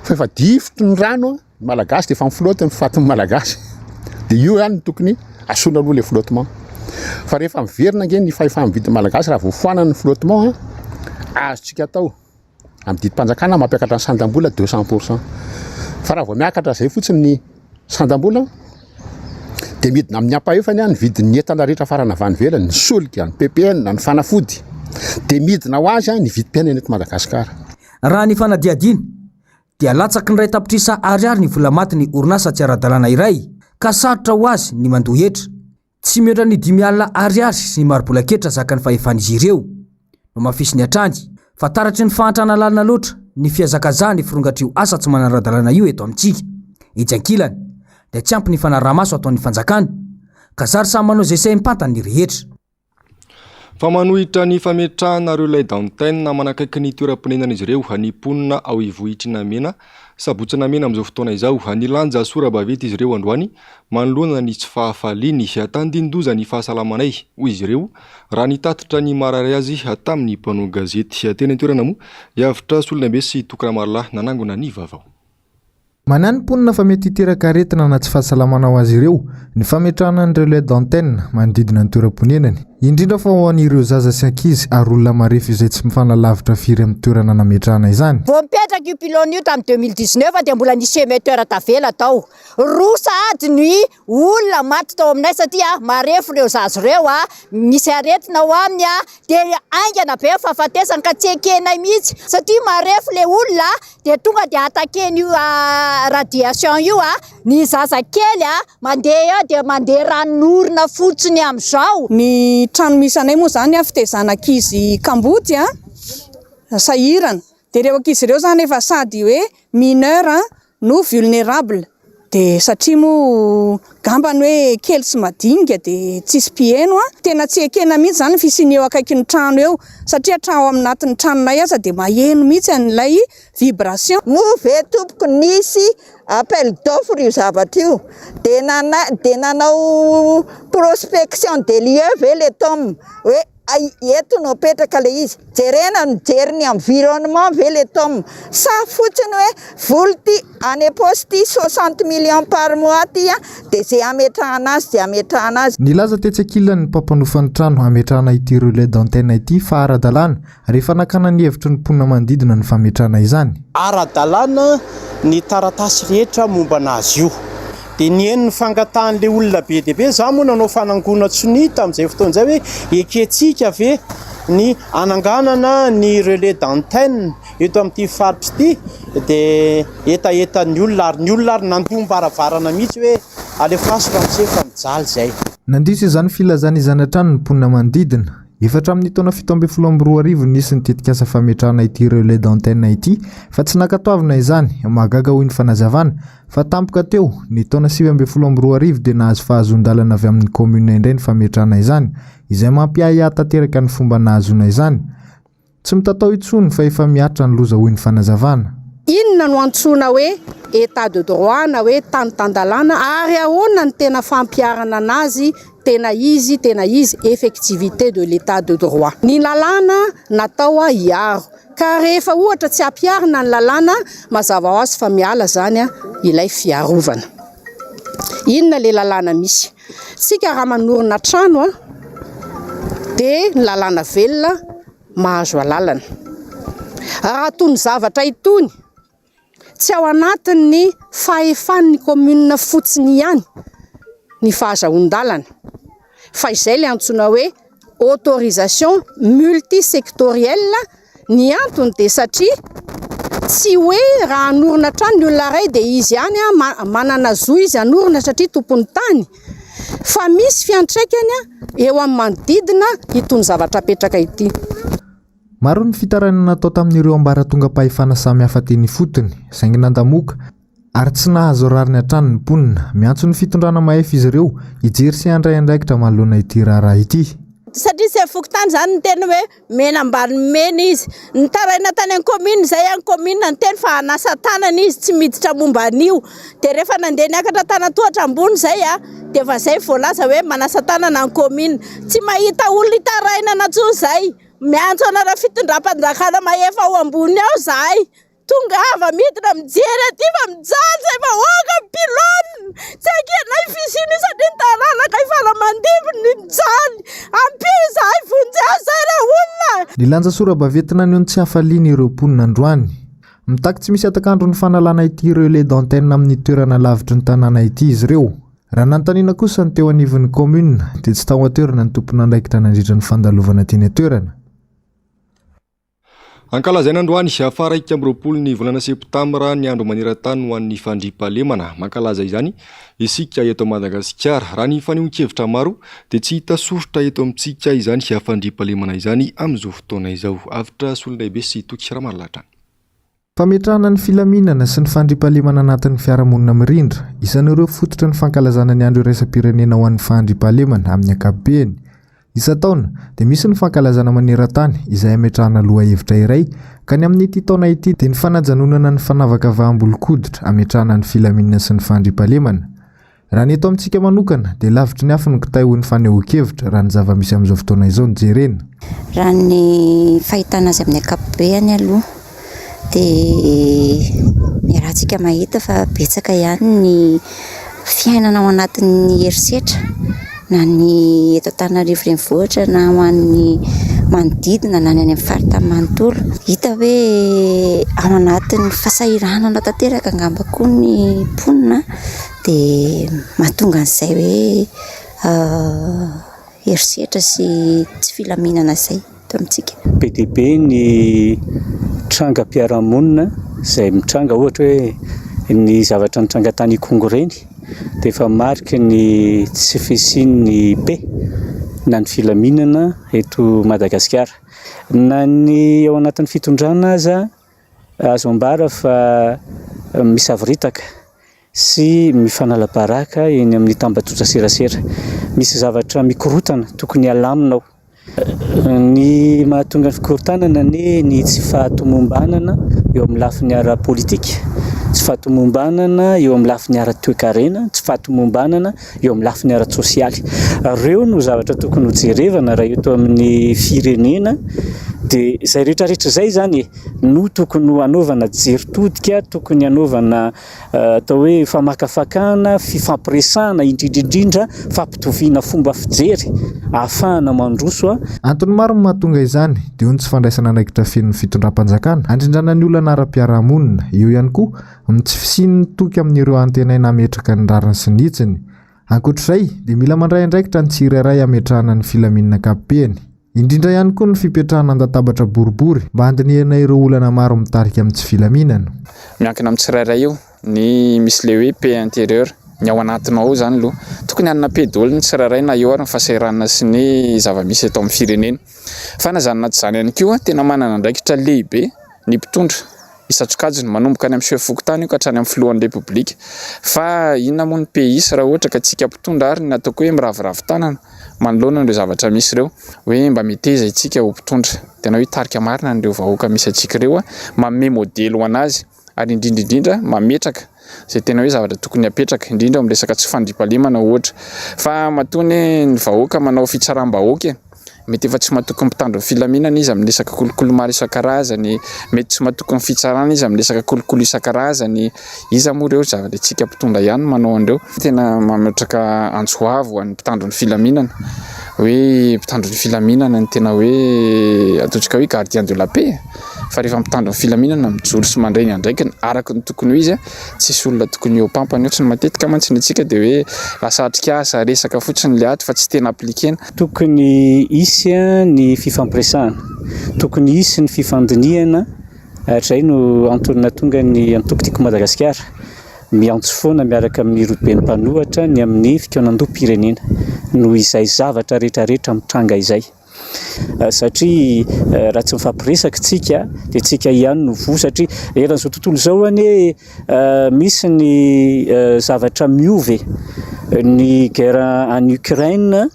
Fa efa difotry ny rano malagasy dia efa miflotte ny fatin'ny malagasy. Dia io ihany tokony asona aloha le flottement. Fa rehefa miverina nge ny fahefa mividy malagasy raha voafoana ny flottement azontsika atao amin'ny didim-panjakana mampiakatra ny sandam-bola 200%. Fa raha vao miakatra zay fotsiny ny sandam-bola dia midina amin'ny ampahefany ny vidin'ny entana rehetra farana avy any ivelany, ny solika, ny PPN, ny fanafody. Dia midina ho azy ny vidim-piainana eto Madagasikara. Raha ny fanadiadiana dia latsaky ny ray tapitrisa ariary ny vola maty ny orinasa tsy ara-dalàna iray ka sarotra ho azy ny mandohetra. Tsy mihoatra ny 5 alina ariary sy ny maro-bola-ketra zaka ny fahefan'izy ireo no mafisy ny hatrany fa taratry ny fahantrana lalina loatra ny fiazakazahany firongatrio asa tsy manara-dalàna io eto amintsika. Itsy ankilany dia tsy ampy ny fanarahamaso ataon'ny fanjakana ka zary samy manao izay saim-pantany ny rehetra. Fa manohitra ny fametrahana relais d'antenne manakaiky ny toeram-ponenan'izy ireo hanimponina ao Ivohitrina Mena, Sabotsina Mena amin'izao fotoana izao. Hanilanja Sorabavety izy ireo androany manoloana ny tsy fahafaliany hatandindoza ny fahasalamanay hoy izy ireo raha nitatitra ny marary azy hatamin'ny mpanao gazety. Teny an-toerana moa hiavitra Solonambe sy Tokaramarla nanangona ny vaovao. Mananimponina fa mety hiteraka aretina na tsy fahasalamana ho azy ireo ny fametrahana ny relais d'antenne manodidina ny toeram-ponenany, indrindra fa ho an'ireo zaza sy ankizy ary olona marefo izay tsy mifanalavitra firy amin'ny toerana nametrahana izany. Vao mipetraka io pilôny io tamin'ny 2019 dia mbola nisy émetteur tavela tao. Roa sahady ny olona maty tao aminay satria marefo ireo zaza ireo misy aretina ho aminy dia aingana be fahafatesany ka tsy ekenay mihitsy satria marefo le olona dia tonga dia atakeny io radiation io ny zazakely mandeha eo dia mandeha ranon'orina fotsiny amin'izao. Ny trano misy anay moa zany fitezanankizy Kamboty sahirana dia ireo ankizy ireo zany efa sady hoe mineur no vulnérable dia satria moa gambany hoe kely sy madinika dia tsisy mpieno tena tsy ekena mihitsy zany fisiny eo akaiky ny trano eo satria trano aminatin'ny tranonay aza dia maheno mihitsy an'ilay vibration. Ve tompoko nisy appel d'offre io zavatra io dia nanao prospection des lieux ve le tom hoe eto no petraka le izy jerena ny jery ny environnement ve le tom sa fotsiny hoe voly ty any poste 60 millions par mois ty dia zay ametrahana azy dia ametrahana azy. Nilaza tetsy ankilany mpampanofany trano ametrahana ity relais d'antenne ity fa ara-dalàna rehefa nakana ny hevitry ny mponina manodidina ny fametrahana izany. Ara-dalàna ny taratasy rehetra momba anazy io dia ny eny ny fangatahan'le olona be dia be za moa nanao fanangona tsony tamin'izay fotoana izay hoe eketsika ve ny ananganana ny relais d'antenne eto amin'ity faritra ity dia etaetan'ny olona ary ny olona ary nandomba baravarana mihitsy hoe alefaso raha tsy efa mijaly zay. Nandrisy izany filazana izany hatrany ny mponina manodidina. Efatra amin'ny taona 17 nisy nitetika asa fametrahana ity relais d'antenne ity, fa tsy nakatoavina izany, mahagaga hoy ny fanazavana, fa tampoka teo ny taona 17 dia nahazo fahazon-dalana avy amin'ny commune indray ny fametrahana izany, izay mampiahy tanteraka ny fomba nahazoana izany. Tsy mitatao intsony fa efa miatra ny loza hoy ny fanazavana. Inona no antsoina hoe état de droit na hoe tany-tandalana ary ahoana ny tena fampiarana anazy tena izy effectivité de l'état de droit. Ny lalàna natao hiaro ka rehefa ohatra tsy ampiarina ny lalàna mazava ho azy fa miala zany ilay fiarovana. Inona le lalàna misy? Sika raha manorina trano dia ny lalàna velona mahazo alalana. Raha tony zavatra itony tsy ao anatin'ny fahefan'ny commune fotsiny ihany ny fahazahoan-dalana, fa izay le antsoina hoe autorisation multisectorielle. Ny antony dia satria tsy hoe raha anorina trano ny olona iray dia izy ihany manana zo izy anorina satria tompony tany, fa misy fiantraikany eo amin'ny manodidina itony zavatra apetraka ity. Maro ny fitarana natao tamin'ireo ambaratonga-pahefana samy hafa teny fotony, saingy nandamoka ary tsy nahazo rariny hatrany ny mponina. Miantso ny fitondrana mahefy izy ireo hijery sy handray andraikitra manoloana ity raharaha ity. Satria tsy fokotany zany ny teny hoe mena ambany mena izy. Ny taraina tany amin'ny commune zay amin'ny commune ny teny fa anasa tanana izy tsy miditra momba an'io. Dia rehefa nandeha niakatra tanatohatra ambony zay dia fa zay voalaza hoe manasa tanana amin'ny commune. Tsy mahita olona itaraina natso zay. Miantso anareo fitondram-panjakana mahefa ao ambony ao zahay. Tonga ava midina mijery aty fa mijaly zay fa oka pilôny. Tsy akena ifisiny satria ny tanàna ka ifala mandimby ny mijaly. Ampio zahay vonjeo zay re olona. Ny lanja sora-baventina ny tsy hafaliana ireo mponina androany. Mitaky tsy misy atakandro ny fanalana ity relais d'antenne amin'ny toerana lavitry ny tanàna ity izy ireo. Raha nanontaniana kosa ny teo anivon'ny commune dia tsy tao atoerana ny tompona andraikitra nandritra ny fandalovana teny atoerana. Ankalazaina androany afara 20 ny volana septambra ny andro maneran-tany ho an'ny fandriampahalemana. Mankalaza izany isika eto Madagasikara. Raha ny fanehoan-kevitra maro dia tsy hita soritra eto amintsika izany fandriampahalemana izany amin'izao fotoana izao. Avitra Solonaibe sy Toky Ramalatra. Fametrahana ny filaminana sy ny fandriampahalemana anatin'ny fiarahamonina mirindra, isan'ireo fototra ny fankalazana ny andro iraisam-pirenena ho an'ny fandriampahalemana amin'ny ankapobeny. Isa-taona dia misy ny fankalazana maneran-tany izay ametrahana loha hevitra iray, ka ny amin'ity taona ity dia ny fanajanonana ny fanavaka vaham-bolokoditra ametrahana ny filaminana sy ny fandriampahalemana. Raha ny eto amintsika manokana dia lavitry ny afo ny kitay ho ny fanehoan-kevitra raha ny zava-misy amin'izao fotoana izao ny jerena. Raha ny fahitana azy amin'ny ankapobeny aloha dia rahantsika mahita fa betsaka ihany ny fiainana ao anatin'ny herisetra, na ny eto Antananarivo renivohitra na ho an'ny manodidina na ny any amin'ny faritra manontolo. Hita hoe ao anatin'ny fahasahiranana tanteraka angamba koa ny mponina dia mahatonga an'izay hoe herisetra sy tsy filaminana izay eto amintsika. Be dia be ny trangam-piarahamonina izay mitranga, ohatra hoe ny zavatra nitranga tany Kongo reny dia efa marika ny tsy fisian'ny be na ny filaminana eto Madagasikara. Na ny ao anatin'ny fitondrana aza azo ambara fa misaviritaka sy mifanala-baraka eny amin'ny tambajotra serasera. Misy zavatra mikorotana tokony alaminao. Ny mahatonga ny fikorotanana ny tsy fahatomombanana eo amin'ny lafiny ara-politika, tsy fahatomombanana eo amin'ny lafiny ara-toekarena, tsy fahatomombanana eo amin'ny lafiny ara-tsosialy. Ireo no zavatra tokony ho jerevana raha eto amin'ny firenena. Dia izay rehetrarehetra izay zany no tokony hanaovana jeritodika, tokony hanaovana atao hoe famakafakana, fifampiresahana indrindrindrindra, fampitoviana fomba fijery ahafahana mandroso. Antony maro mahatonga izany dia ho ny tsy fandraisana andraikitra fenon'ny fitondram-panjakana, handrindrana ny olana ara-piarahamonina, eo ihany koa ny tsy fisian'ny toky amin'ireo antenaina ametraka ny rariny sy ny hitsiny. Ankoatr'izay dia mila mandray andraikitra ny tsirairay ametrahana ny filaminana ankapobeny. Indrindra ihany koa ny fipetrahana an-databatra boribory mba handinihana ireo olana maro mitarika amin'ny tsy filaminana. Miankina amin'ny tsirairay io ny misy le hoe pays intérieur ny ao anatinao ao zany aloha tokony hanana pedoliny tsiraraina eo ary ny fahasahiranana sy ny zava-misy atao amin'ny firenena fa na zany naty zany ihany koa tena manana andraikitra lehibe ny mpitondra isatsokajiny manomboka any amin'ny sefokotany io ka hatrany amin'ny filohan'ny republika fa inona moa ny pays raha ohatra ka tsika mpitondra ary ny ataoko hoe miravoravo tanana manoloana an'ireo zavatra misy ireo hoe mba meteza itsika ho mpitondra tena hoe tarika marina an'ireo vahoaka misy atsika ireo manome modely ho anazy ary indrindrindrindra mametraka zay tena hoe zavatra tokony apetraka indrindra amin'ny resaka tsy fandriampahalemana ohatra fa matony ny vahoaka manao fitsaram-bahoaka mety efa tsy mahatoky mpitandro ny filaminana izy amin'ny resaka kolokolo maro isan-karazany mety tsy mahatoky ny fitsarana izy amin'ny resaka kolokolo isan-karazany iza moa ireo zavatra tsika mpitondra ihany manao an'ireo tena mametraka antsoavo an'ny mpitandro ny filaminana hoe mpitandro ny filaminana ny tena hoe ataontsika hoe gardien de la paix fa rehefa mpitandro ny filaminana mijoro sy mandray ny andraikiny araka ny tokony ho izy tsisy olona tokony eo pampany ohatrany matetika mantsiny atsika dia hoe lasa atrikasa resaka fotsiny le ato fa tsy tena aplikena tokony isy ny fifampiresahana tokony isy ny fifandiniana hatray no antonina tonga ny antokotiko Madagasikara miantso foana miaraka amin'ny robe ny mpanohatra ny amin'ny fikaonandom-pirenena no izay zavatra rehetrarehetra mitranga izay satria raha tsy mifampiresaka tsika dia tsika ihany no vo satria eran'izao tontolo izao any misy ny zavatra miove ny guerre en Ukraine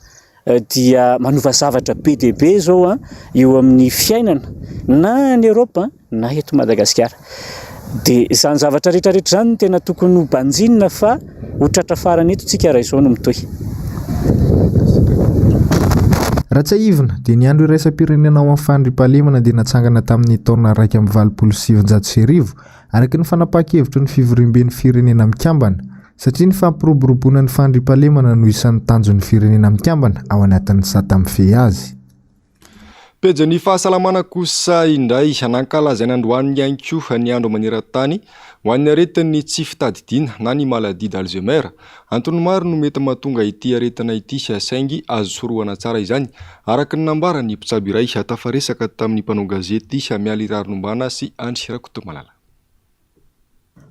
dia manova zavatra be dia be zao eo amin'ny fiainana na ny Europa na eto Madagasikara dia izany zavatra rehetrarehetra zany tena tokony ho banjinina fa ho tratra farany eto tsika raha izao no mitohy. Ratsaivina dia ny andro iraisam-pirenena ao amin'ny fandriampahalemana dia natsangana tamin'ny taona 2027 araka ny fanapahan-kevitry ny fivorimben'ny firenena mikambana satria ny fampiroboroboana ny fandriampahalemana no isan'ny tanjon'ny firenena mikambana ao anatin'ny satamfehy azy. Peja ny fahasalamana kosa indray anankalazaina androany ihany koa ny andro maneran-tany ho an'ny aretin'ny tsy fitadidiana na ny maladie d'Alzheimer. Antony maro no mety mahatonga ity aretina ity saingy azo sorohana tsara izany araka ny nambara ny mpitsabo iray atafaresaka tamin'ny mpanao gazety Mialy Raronombana sy Andry Rakotomalala.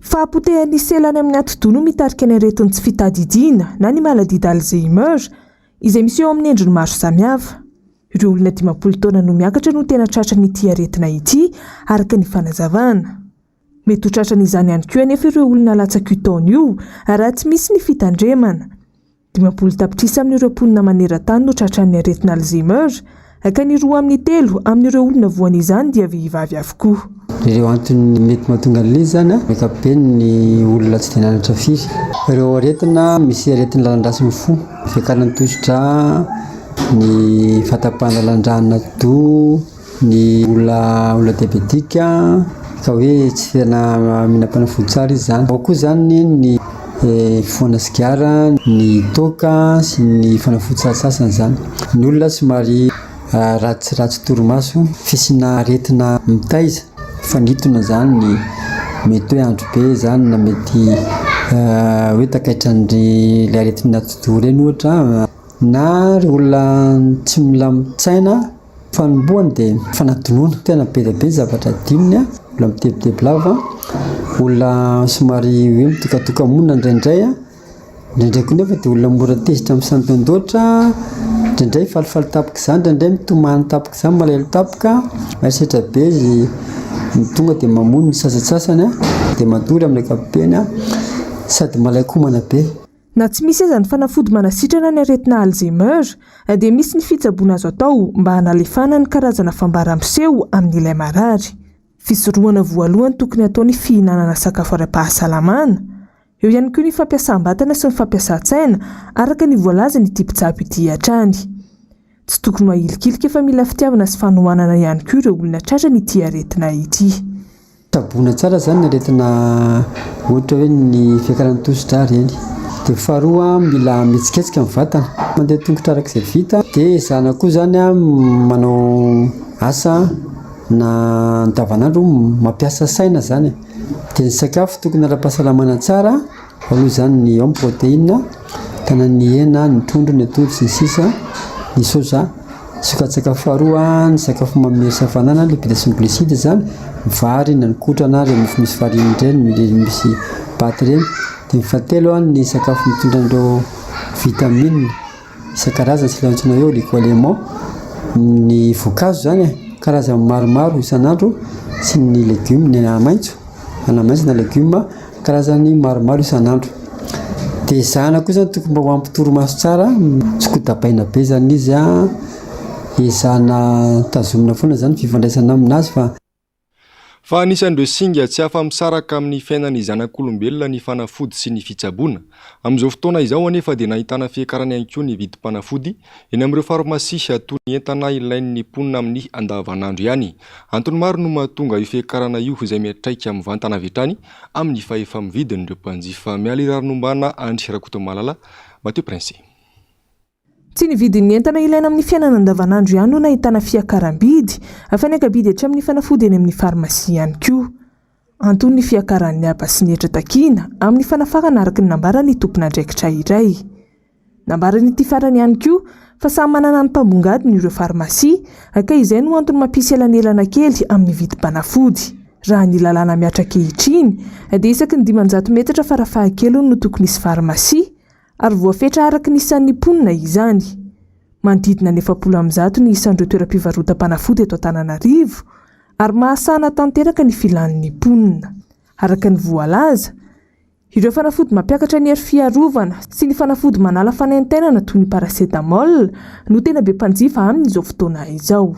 Fahapotehan'ny selany amin'ny atidono mitarika ny aretin'ny tsy fitadidiana na ny maladie d'Alzheimer izay misy eo amin'ny endriny maro samihafa. Ireo olona 50 taona no miakatra no tena tratra n'ity aretina ity araka ny fanazavana. Mety ho tratra n'izany ihany koa anefa ireo olona latsaka io taona io raha tsy misy ny fitandremana. 50 tapitrisa amin'ireo mponina maneran-tany no tratra ny aretina Alzheimer ka ny 2 amin'ny 3 amin'ireo olona voan'izany dia vehivavy avokoa. Ireo antony mety mahatonga an'ilay zany ankapobeny ny olona tsy dia nanatra firy. Ireo aretina misy aretina lalan-drasy fo, fiakarana tosidra, ny fatapahana do, ny olona diabetika ka hoe tsy tena mihina-panafody tsara izy zany. Ao koa zany ny foana sigara, ny toaka sy ny fanafody sasasany zany. Ny olona somary ratsy torimaso, fisina aretina mitaiza, fanitona zany ny mety hoe andro be zany na mety hoe takaitran'ilay aretina atidoha reny ohatra na ry olona tsy milamin-tsaina fanomboany dia fanadonoana tena be dia be zavatra adinony olona mitebiteby lava, olona somary hoe mitokatoka monina indraindray koa nefa dia olona mora tezitra amin'ny santondoatra indraindray falifaly tapoka izany, indraindray mitomany tapoka izany, malahelo tapoka eritreritra be izy tonga dia mamono ny sasatsasany dia matory amin'ny ankapobeny sady malaikomana be. Na tsy misy aza ny fanafody manasitrana ny aretina Alzheimer dia misy ny fitsaboana azo atao mba hanalefana ny karazana fambaram-piseho amin'ilay marary. Fisorohana voalohany tokony atao ny fihinanana sakafo ara-pahasalamana. Eo ihany koa ny fampiasam-batana sy ny fampiasan-tsaina araka ny voalaza ny mpitsabo ity hatrany. Tsy tokony mahilikilika fa mila fitiavana sy fanohanana ihany koa ireo olona tratra n'ity aretina ity. Tsaboana tsara zany ny aretina ohatra hoe ny fiakarana tosidra reny. Dia faharoa mila mitsiketsika ny vatana mandeha tongotra arak'izay vita. Dia zana koa zany manao asa na andavanandro mampiasa saina zany. Dia ny sakafo tokony ara-pahasalamana tsara aloha zany ny ao protéine, tana ny hena, ny trondro, ny atody sy ny sisa, ny soja. Sokatra-tsakafo faharoa ny sakafo mamery safanana, lipida sy ny glucide zany, vary na ny kotrana, ireo mofo misy farine ireny, misy paty ireny. dia fahatelo a ny sakafo mitondra andreo vitamine isan-karazany sy lantsona eo licolément ny voankazo zany karazany maromaro isan'andro sy ny legioma ny anamaitso na legioma karazany maromaro isan'andro dia zahana koa zany tokony mba ho ampitoromaso tsara tsy kodabaina be zany izy a izana tazomina foana zany fifandraisana aminazy fa anisan'ireo singa tsy afa-misaraka amin'ny fiainany zanak'olombelona ny fanafody sy ny fitsaboana. Amin'izao fotoana izao anefa dia nahitana fiakarany ihany koa ny vidim-panafody eny amin'ireo farmasy toy ny entana ilain'ny mponina amin'ny andavanandro ihany. Antony maro no mahatonga io fiakarana io izay miatraika amin'ny vantana avy hatrany amin'ny fahefa-mividin'ireo mpanjifa. Miala irarinombana Andry Rakotomalala, Mateo Prince. Tsy ny vidin'ny entana ilaina amin'ny fiainana andavanandro ihany no nahitana fiakaram-bidy afa ny akabidy hatrany amin'ny fanafody eny amin'ny farmasia ihany koa. Antony ny fiakaran'ny aba sy ny hetra takiana amin'ny fanafahana araka ny nambarany tompon'andraikitra iray. Nambarany ity farany ihany koa fa samy manana ny mpambongadiny ireo farmasia aka izay no antony mampisy elanelana kely amin'ny vidim-panafody. Raha ny lalàna miatra ankehitriny dia isaky ny 500 metatra farafahakeliny no tokony hisy farmasia ary voafetra araka ny isan'ny mponina izany. Manodidina ny 700 ny isan'ireo toeram-pivarotam-panafody eto Antananarivo ary mahasana tanteraka ny filan'ny mponina. Araka ny voalaza, ireo fanafody mampiakatra ny hery fiarovana sy ny fanafody manala fanaintainana toy ny paracetamol no tena be mpanjifa amin'izao fotoana izao.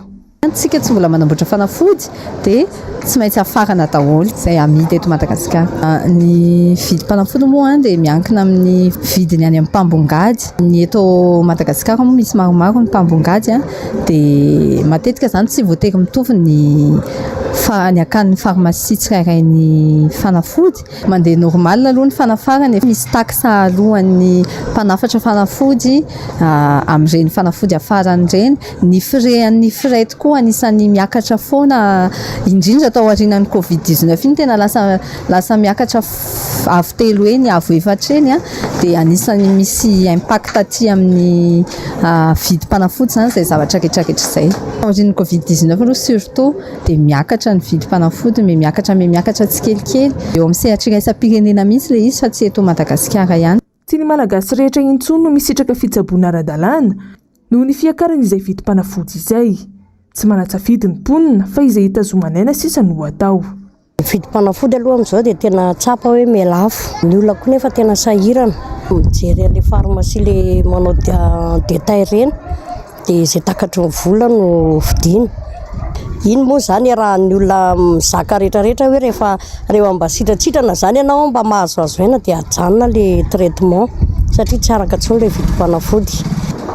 Antsika tsy mbola manamboatra fanafody dia tsy maintsy afarana daholo izay amidy eto Madagasikara. Ny vidim-panafody moa dia miankina amin'ny vidiny any amin'ny mpambongady. Ny eto Madagasikara moa misy maromaro ny mpambongady dia matetika izany tsy voatery mitovy ny akan'ny farmasia tsirairay ny fanafody. Mandeha normal aloha ny fanafarana, misy taksa alohan'ny mpanafatra fanafody amin'ireny fanafody afarany ireny. Ny frean'ny frais koa anisan'ny miakatra foana indrindra tao aorianan'ny Covid-19 iny tena lasa miakatra avy telo eny avy efatra eny dia anisan'ny misy impact aty amin'ny vidim-panafody zany izay zavatra rehetrarehetra izay. Aorian'ny Covid-19 aloha surtout dia miakatra ny vidim-panafody miakatra tsikelikely eo amin'ny sehatra iraisam-pirenena mihitsy ilay izy fa tsy eto Madagasikara ihany. Tsy ny malagasy rehetra intsony no misitraka fitsaboana ara-dalàna noho ny fiakarana izay vidim-panafody izay. Tsy manatsafidy ny mponina fa izay hitazomanaina sisa no atao. Vidim-panafody aloha amin'izao dia tena tsapa hoe mialafo. Ny olona koa nefa tena sahirana mijery an'ilay farmasia ilay manao détail ireny dia izay takatry ny vola no vidiana. Iny moa zany raha ny olona mizaka rehetrarehetra hoe rehefa mba sitratsitrana zany ianao mba mahazoazo aina dia ajanona ilay traitement satria tsy araka intsony ilay vidim-panafody.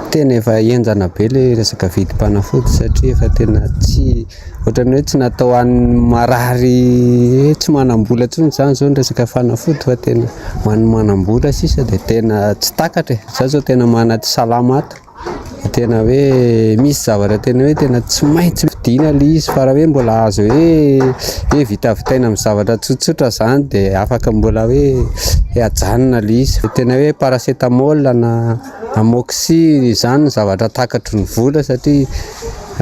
Tena efa enjana be ilay resaka vidim-panafody satria efa tena tsy ohatrany hoe tsy natao an'ny marary tsy manam-bola intsony izany zao ny resaka fanafody fa tena manam-bola sisa dia tena tsy takatra. Izaho zao tena manaty salamato. Tena hoe misy zavatra tena hoe tena tsy maintsy vidiana ilay izy fa raha hoe mbola azo hoe vita vitaina amin'ny zavatra tsotsotra izany dia afaka mbola hoe ajanona ilay izy. Tena hoe paracetamol na amoxy izany zavatra takatry ny vola satria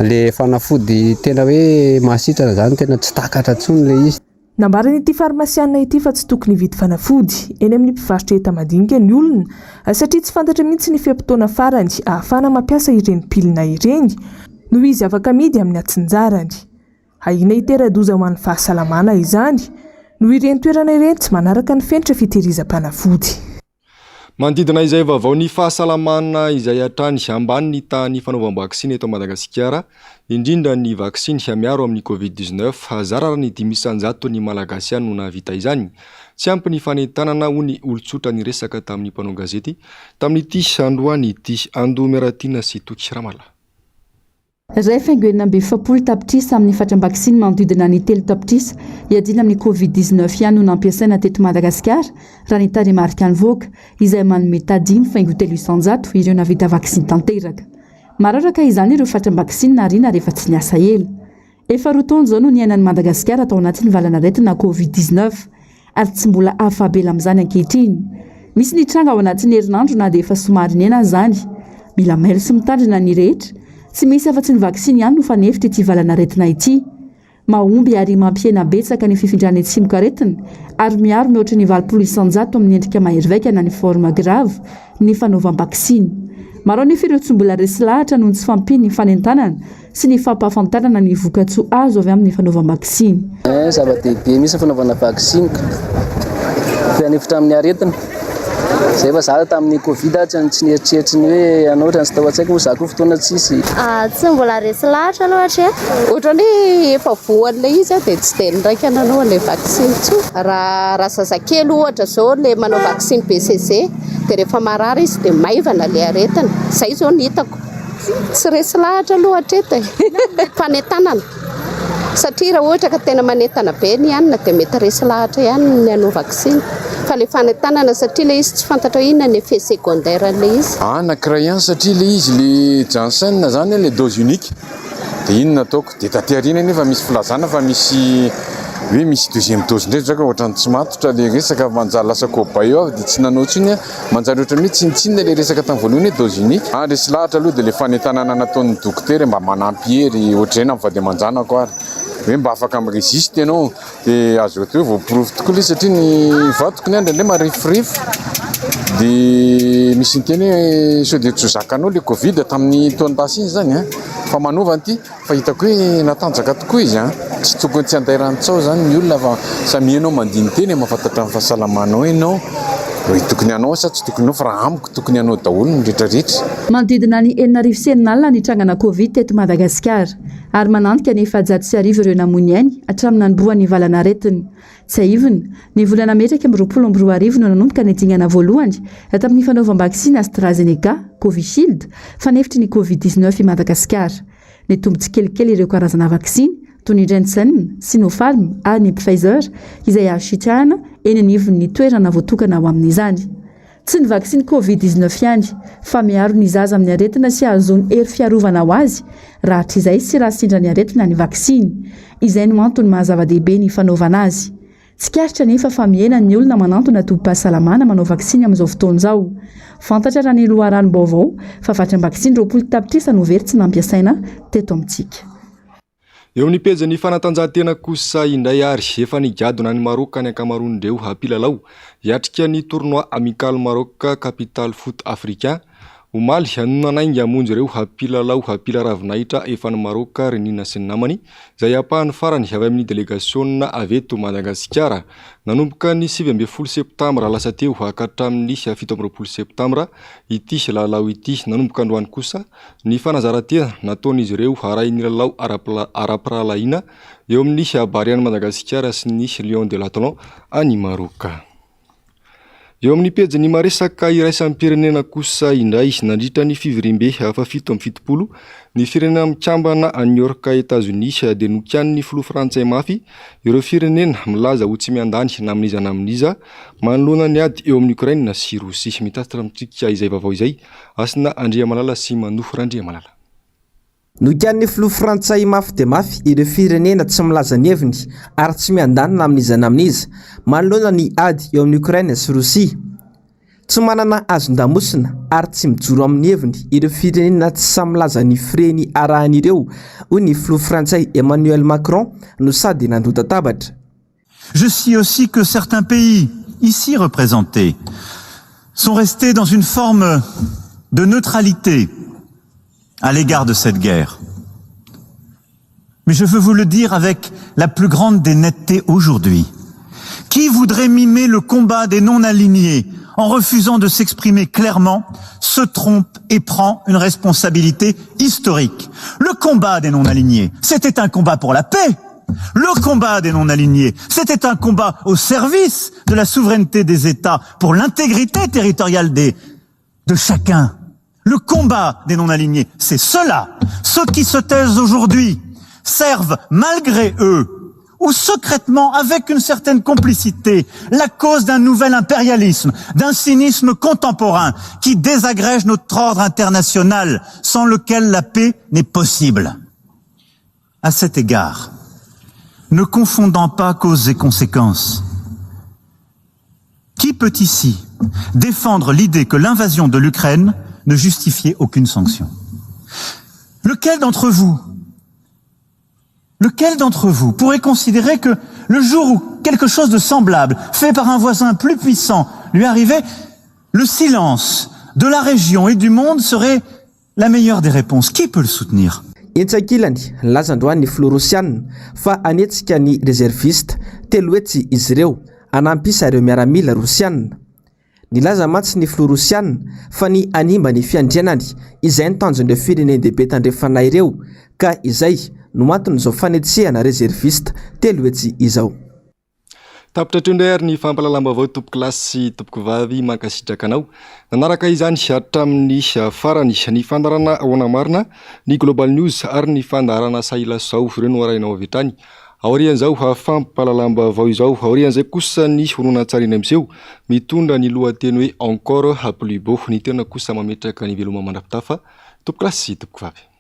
ilay fanafody tena hoe mahasitrana izany tena tsy takatra intsony ilay izy. Nambarany ity farmasiana ity fa tsy tokony hividy fanafody eny amin'ny mpivarotra enta-madinika ny olona satria tsy fantatra mihitsy ny fiam-potoana farany ahafahana mampiasa ireny pilina ireny noho izy afaka amidy amin'ny atsinjarany. Aina hitera-doza ho an'ny fahasalamana izany noho ireny toerana ireny tsy manaraka ny fenitra fitehirizam-panafody. Manodidina izay vaovao ny fahasalamana izay hatrany ambany ny tany fanaovam-baksiny eto Madagasikara, indrindra ny vaksiny miaro amin'ny Covid-19, hazarara ny 500 ny malagasy no nahavita izany. Tsy ampy ny fanentanana ho ny olotsotra ny resaka tamin'ny mpanao gazety tamin'ity androany ity Ando Meratina sy Toky Ramala. Rehefa ingoenina amby 7 tapitrisa amin'ny fatram-baksiny manodidina ny 3 tapitrisa iadina amin'ny Covid-19 ihany no nampiasaina teto Madagasikara raha ny taremarika nivoaka izay manome tadiny faingo 300 ireo navita vaksiny tanteraka. Mararaka izany ireo fatram-baksiny nariana rehefa tsy niasa ela. Efa roa taona izao no niainan'ny Madagasikara tao anatin'ny valanaretina Covid-19 ary tsy mbola afabela amin'izany ankehitriny. Misy nitranga ao anatin'ny herinandro na dia efa somary niaina izany. Mila mailo sy mitandrina ny rehetra. Tsy misy afa-tsy ny vaksiny ihany no fanefitra ity valanaretina ity. mahomby ary mampiena betsaka ny fifindrany atsimokaretina ary miaro mihoatra ny 20% amin'ny endrika mahery na ny forme grave ny fanaovam-baksiny. Maro ny ireo tsy mbola resy lahatra noho ny tsy fampiny ny fanentanana sy ny fampahafantarana ny vokatsoa azo avy amin'ny fanaovam-baksiny. Zava-dehibe misy fanaovana vaksiny dia nifitra amin'ny aretina. Zay efa zaho tamin'ny Covid tsy nieritreritry ny hoe anao ohatran'ny tsy tao an-tsaiko moa zako fotoana tsisy. Tsy mbola resy lahatra loatra ohatrany efa voan'ilay izy dia tsy dia niraika nanao an'ilay vaksiny tsoa. Raha zazakely ohatra zao ilay manao vaksiny BCG dia rehefa marary izy dia maivana ilay aretina. Izay zao ny hitako. Tsy resy lahatra loatra eto fanentanana. Satria raha ohatra ka tena manentana be ny anina dia mety resy lahatra ihany ny hanao vaksiny. Fa le fanentanana satria le izy tsy fantatra inona ny effet secondaire an'ilay izy. Anankiray ihany satria le izy le Janssen zany le dose unique. Dia inona ataoko dia taterina nefa misy filazana fa misy hoe misy deuxième dose ndray zaka ohatrany tsy matotra le resaka manjary lasa cobaye ao dia tsy nanao tsiny manjary ohatra mihitsy tsinitsinina le resaka tamin'ny voalohany hoe dose unique. Resy lahatra aloha dia le fanentanana nataon'ny dokotera mba manampy hery ohatrany mivady amanjanako ary hoe mba afaka miresiste ianao dia azo atao voaporofo tokoa le satria ny vatoko ny andra indray marifirify dia misy nyteny hoe sao dia tsy zakanao le Covid tamin'ny taontasy iny zany fa manova an'ity fa hitako hoe natanjaka tokoa izy tsy tokony tsy andairantsaho zany ny olona fa samy ianao mandiny teny mahafantatra amin'ny fahasalamanao ianao tokony anao sa tsy tokony anao fa raha amiko tokony anao daholo ny rehetrarehetra. Manodidina ny 4,9 ny trangana Covid teto Madagasikara ary manantika ny 700 ireo namony ainy hatramin'ny nanoboan'ny valanaretiny. Tsy aivina ny volana metraka 2022 no nanomboka ny dingana voalohany tamin'ny fanaovam-baksiny AstraZeneca, Covishield fanefitry ny Covid-19 i Madagasikara. Ny tombotsy kelikely ireo karazana vaksiny toy ny Janssen, Sinopharm ary ny Pfizer izay azo sitrahana eny anivon'ny toerana voatokana ho amin'izany. Tsy ny vaksiny Covid-19 ihany fa miaro ny zaza amin'ny aretina sy azony hery fiarovana ho azy raha hatrizay sy raha sindra ny aretina ny vaksiny. Izay no antony mahazava-dehibe ny fanaovana azy. Tsy karitra nefa fa miena ny olona manantona tobim-pahasalamana manao vaksiny amin'izao fotoana izao. Fantatra raha ny loharanom-baovao fa vatram-baksiny 20 tapitrisa no very tsy nampiasaina teto amintsika. Eo amin'ny pejy fanatanjahantena kosa indray ary efa nigadona ny Maroc ny ankamaroan'ireo hampilalao hiatrika ny tournoi amical Maroc Capital Foot Africain. Omaly hanonanainga hamonjy ireo hampilalao hampilaravinahitra efa ny Maroc renina sy ny namany izay apahany farany avy amin'ny délégation avy eto Madagasikara. Nanomboka ny 7 septambra lasa teo hatramin'ny 17 septambra ity lalao ity. Nanomboka androany kosa ny fanazarantena nataon'izy ireo haray ny lalao ara-piralaina eo amin'ny Bariany Madagasikara sy ny Lion de l'Athlon any Maroc. Eo amin'ny pejy ny maresaka iraisam-pirenena kosa indray nandritra ny fivirimbe hafa 7 ny firenena mikambana a New York États-Unis dia nokian'ny filoha frantsay mafy ireo firenena milaza ho tsy miandany na amin'iza manoloana ny ady eo amin'ny Ukraine sy Rosia. Mitatitra amintsika izay vaovao izay asina Andriamalala sy Manofo Andriamalala. Nokian'ny filoha frantsay mafy dia mafy ireo firenena tsy milaza ny heviny ary tsy miandany na amin'iza manoloana ny ady eo amin'ny Ukraine sy Rosia. Tsy manana azon-damosina ary tsy mijoro amin'ny heviny ireo firenena tsy samy milaza ny fireny arahan'ireo hoy ny filoha frantsay Emmanuel Macron no sady nandota tabatra. Je sais aussi que certains pays ici représentés sont restés dans une forme de neutralité à l'égard de cette guerre. Mais je veux vous le dire avec la plus grande des nettetés aujourd'hui. Qui voudrait mimer le combat des non-alignés en refusant de s'exprimer clairement se trompe et prend une responsabilité historique. Le combat des non-alignés, c'était un combat pour la paix. Le combat des non-alignés, c'était un combat au service de la souveraineté des États, pour l'intégrité territoriale de chacun. Le combat des non-alignés, c'est ceux-là. Ceux qui se taisent aujourd'hui servent malgré eux, ou secrètement, avec une certaine complicité, la cause d'un nouvel impérialisme, d'un cynisme contemporain qui désagrège notre ordre international, sans lequel la paix n'est possible. À cet égard, ne confondant pas causes et conséquences, qui peut ici défendre l'idée que l'invasion de l'Ukraine ne justifiait aucune sanction? Lequel d'entre vous lequel d'entre vous pourrait considérer que le jour où quelque chose de semblable, fait par un voisin plus puissant, lui arrivait, le silence de la région et du monde serait la meilleure des réponses? Qui peut le soutenir? Intsakilany lazandroany Florosianina fa anetsika ny réserviste telo hetsy izy ireo anampisa ireo miaramila Rosianina. Nilaza matsy ny Florosianina fa ny animba ny fiandrianany izay nitanjon'ireo firenendehibe tandrefana ireo ka izay no anton'izao fanetsehana réserviste telo hetsy izao. Tapitra indray ary ny fampalalambavao tompoko lasy sy tompoko vavy mankasitraka anao. Nanaraka izany hatramin'ny farany ny fandarana ahoana marina ny Global News ary ny fandarana Sahila Sow ireo no arahinao avy hatrany. Aorian'izao fampalalambavao izao aorian'izay kosa ny horonan-tsarina miseho mitondra ny lohateny hoe encore plus beau ny tena kosa mametraka ny veloma mandrapitafa tompoko lasy sy tompoko vavy.